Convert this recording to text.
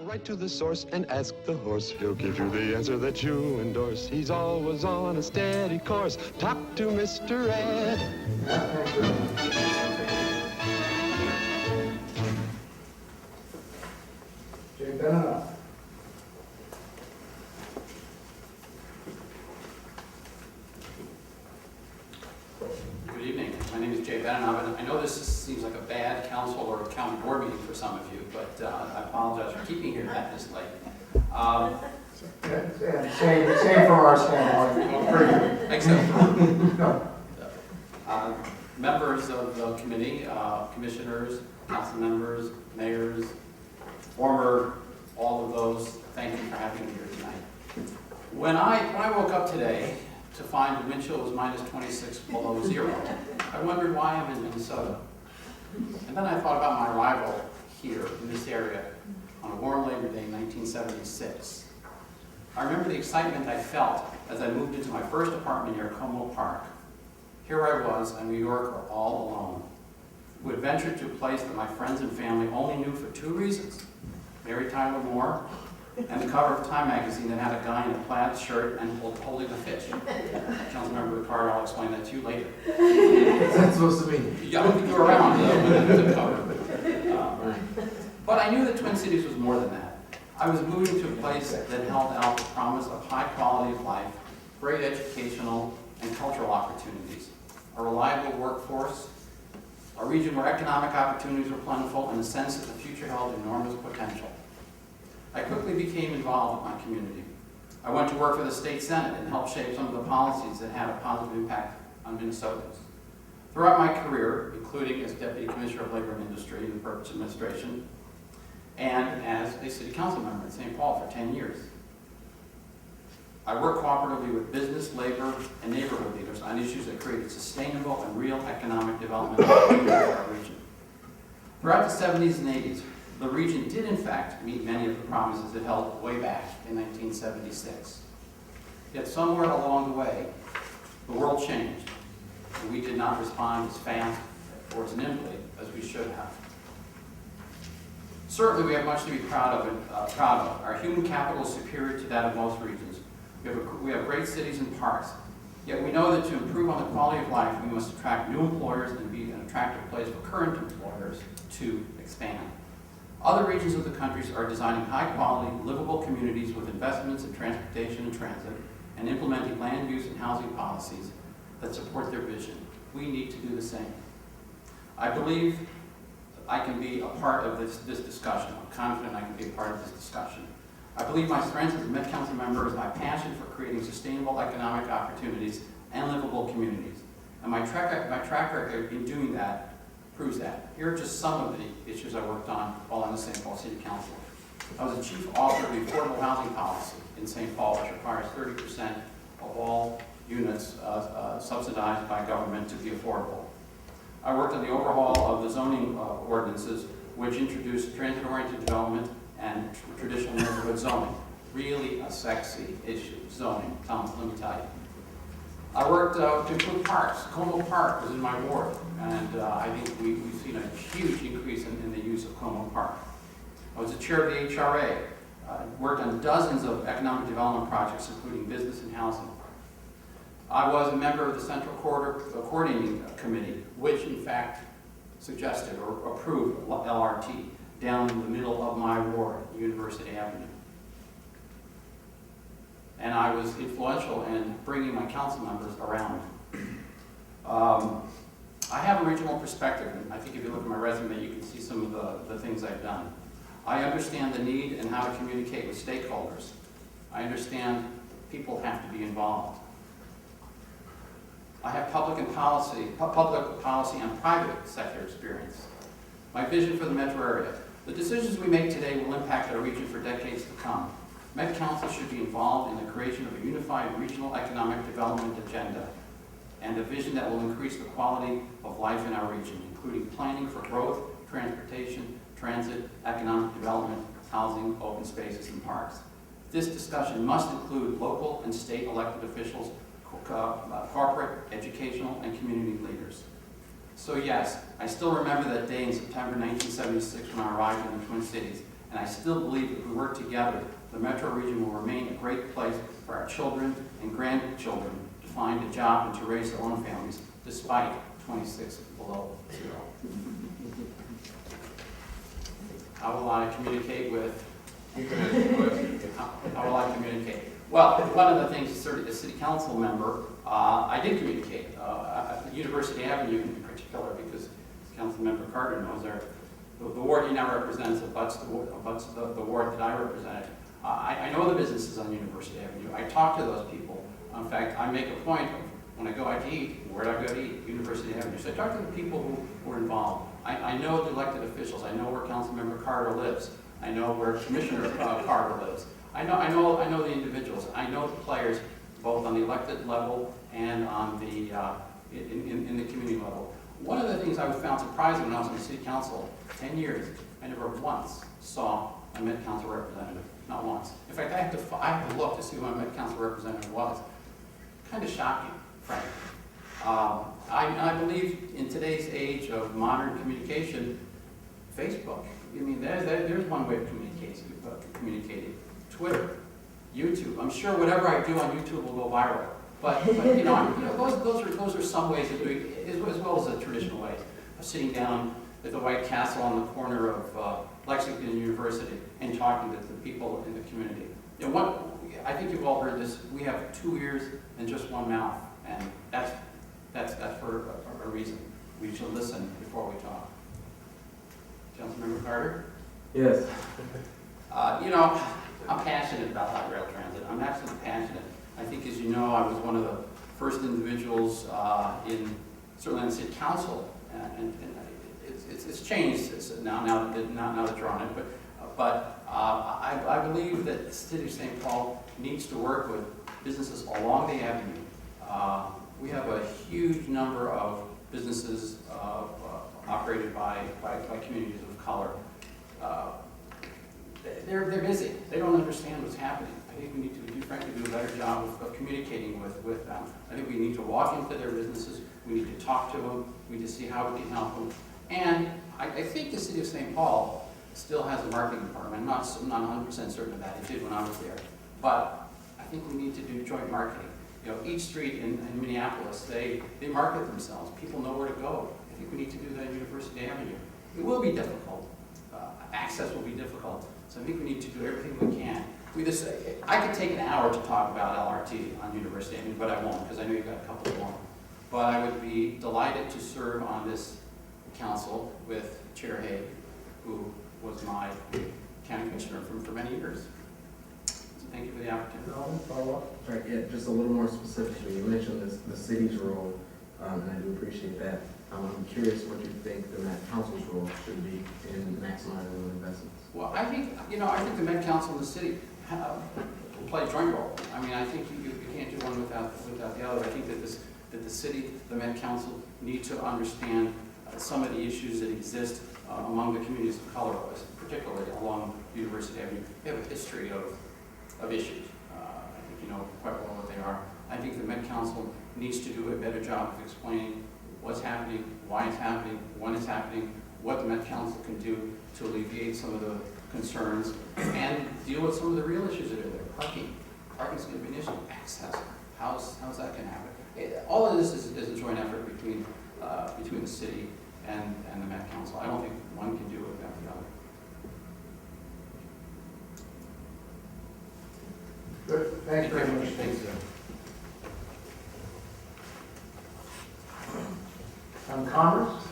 right to the source and ask the horse. He'll give you the answer that you endorse. He's always on a steady course. Talk to Mr. Ed. Benanov. Good evening. My name is Benanov, and I know this seems like a bad council or county board meeting for some of you, but I apologize for keeping here at this late. Same from our standpoint. Except for No. members of the committee, commissioners, council members, mayors, former, all of those, thank you for having me here tonight. When I woke up today to find the wind chill was -26 below zero, I wondered why I'm in Minnesota. And then I thought about my arrival here in this area on a warm Labor Day in 1976. I remember the excitement I felt as I moved into my first apartment near Como Park. Here I was, a New Yorker, all alone, who had ventured to a place that my friends and family only knew for two reasons: Mary Tyler Moore, and the cover of Time magazine that had a guy in a plaid shirt and holding a fish. Councilmember Ricardo, I'll explain that to you later. What's that supposed to mean? Yeah, I don't think you were around when it was a cover. But I knew that Twin Cities was more than that. I was moving to a place that held out the promise of high quality of life, great educational and cultural opportunities, a reliable workforce, a region where economic opportunities were plentiful, and a sense that the future held enormous potential. I quickly became involved with my community. I went to work for the state senate and helped shape some of the policies that had a positive impact on Minnesotans. Throughout my career, including as Deputy Commissioner of Labor and Industry in the Probst administration, and as a city council member in St. Paul for 10 years. I worked cooperatively with business, labor, and neighborhood leaders on issues that created sustainable and real economic development opportunities for our region. Throughout the 70s and 80s, the region did in fact meet many of the promises it held way back in 1976. Yet somewhere along the way, the world changed, and we did not respond as fast or as nimbly as we should have. Certainly we have much to be proud of. Our human capital is superior to that of most regions. We have great cities and parks, yet we know that to improve on the quality of life, we must attract new employers and be an attractive place for current employers to expand. Other regions of the country are designing high-quality, livable communities with investments in transportation and transit, and implementing land use and housing policies that support their vision. We need to do the same. I believe I can be a part of this discussion. I'm confident I can be a part of this discussion. I believe my strength as a Met Council member is my passion for creating sustainable economic opportunities and livable communities. And my track record in doing that proves that. Here are just some of the issues I worked on while on the St. Paul City Council. I was the chief author of the affordable housing policy in St. Paul, which requires 30% of all units subsidized by government to be affordable. I worked on the overhaul of the zoning ordinances, which introduced transit-oriented development and traditional neighborhood zoning. Really a sexy issue, zoning, let me tell you. I worked to improve parks. Como Park was in my ward, and I think we've seen a huge increase in the use of Como Park. I was the chair of the HRA, worked on dozens of economic development projects, including business and housing. I was a member of the Central Coordinating Committee, which in fact suggested or approved LRT down in the middle of my ward, University Avenue. And I was influential in bringing my council members around. I have a regional perspective, and I think if you look at my resume, you can see some of the things I've done. I understand the need and how to communicate with stakeholders. I understand people have to be involved. I have public policy and private sector experience. My vision for the metro area. The decisions we make today will impact our region for decades to come. Met Council should be involved in the creation of a unified regional economic development agenda and a vision that will increase the quality of life in our region, including planning for growth, transportation, transit, economic development, housing, open spaces, and parks. This discussion must include local and state elected officials, corporate, educational, and community leaders. So yes, I still remember that day in September 1976 when I arrived in the Twin Cities, And I still believe if we work together, the metro region will remain a great place for our children and grandchildren to find a job and to raise their own families, despite 26 below zero. How will I communicate with? How will I communicate? Well, one of the things, certainly as city council member, I did communicate at University Avenue in particular, because as Councilmember Carter knows, the ward he now represents abuts the ward that I represented. I know the businesses on University Avenue. I talk to those people. In fact, I make a point of when I go out to eat, where do I go to eat? University Avenue. So I talk to the people who were involved. I know the elected officials. I know where Councilmember Carter lives. I know where Commissioner Carter lives. I know the individuals. I know the players, both on the elected level and on the in the community level. One of the things I found surprising when I was in the city council 10 years, I never once saw a Met Council representative. Not once. In fact, I have to look to see who my Met Council representative was. Kind of shocking, frankly. I believe in today's age of modern communication, Facebook. I mean, there's one way of communicating. Twitter, YouTube. I'm sure whatever I do on YouTube will go viral. But you know, those are some ways of doing it, as well as the traditional ways of sitting down at the White Castle on the corner of Lexington University and talking to the people in the community. You know, I think you've all heard this. We have 2 ears and just one mouth, and that's for a reason. We should listen before we talk. Councilmember Carter? Yes. You know, I'm passionate about light rail transit. I'm absolutely passionate. I think, as you know, I was one of the first individuals certainly in the city council, and it's changed now that you're on it. But I believe that the city of St. Paul needs to work with businesses along the avenue. We have a huge number of businesses operated by communities of color. They're busy. They don't understand what's happening. I think we need to, frankly, do a better job of communicating with them. I think we need to walk into their businesses. We need to talk to them. We need to see how we can help them. And I think the city of St. Paul still has a marketing department. I'm not 100% certain of that. It did when I was there. But I think we need to do joint marketing. You know, each street in Minneapolis, they market themselves. People know where to go. I think we need to do that at University Avenue. It will be difficult. Access will be difficult. So I think we need to do everything we can. I could take an hour to talk about LRT on University Avenue, but I won't, because I know you've got a couple more. But I would be delighted to serve on this council with Chair Hay, who was my county commissioner for many years. So thank you for the opportunity. Follow up? Right, yeah, just a little more specifically. You mentioned the city's role, and I do appreciate that. I'm curious what you think the Met Council's role should be in maximizing investments. Well, I think the Met Council and the city play a joint role. I mean, I think you can't do one without the other. I think that the city, the Met Council, need to understand some of the issues that exist among the communities of color, particularly along University Avenue. We have a history of issues. I think you know quite well what they are. I think the Met Council needs to do a better job of explaining what's happening, why it's happening, when it's happening, what the Met Council can do to alleviate some of the concerns and deal with some of the real issues that are there. Parking's going to be an issue. Access. How's that going to happen? All of this is a joint effort between the city and the Met Council. I don't think one can do it without the other. Good. Thank you very much. Thanks. Commerce?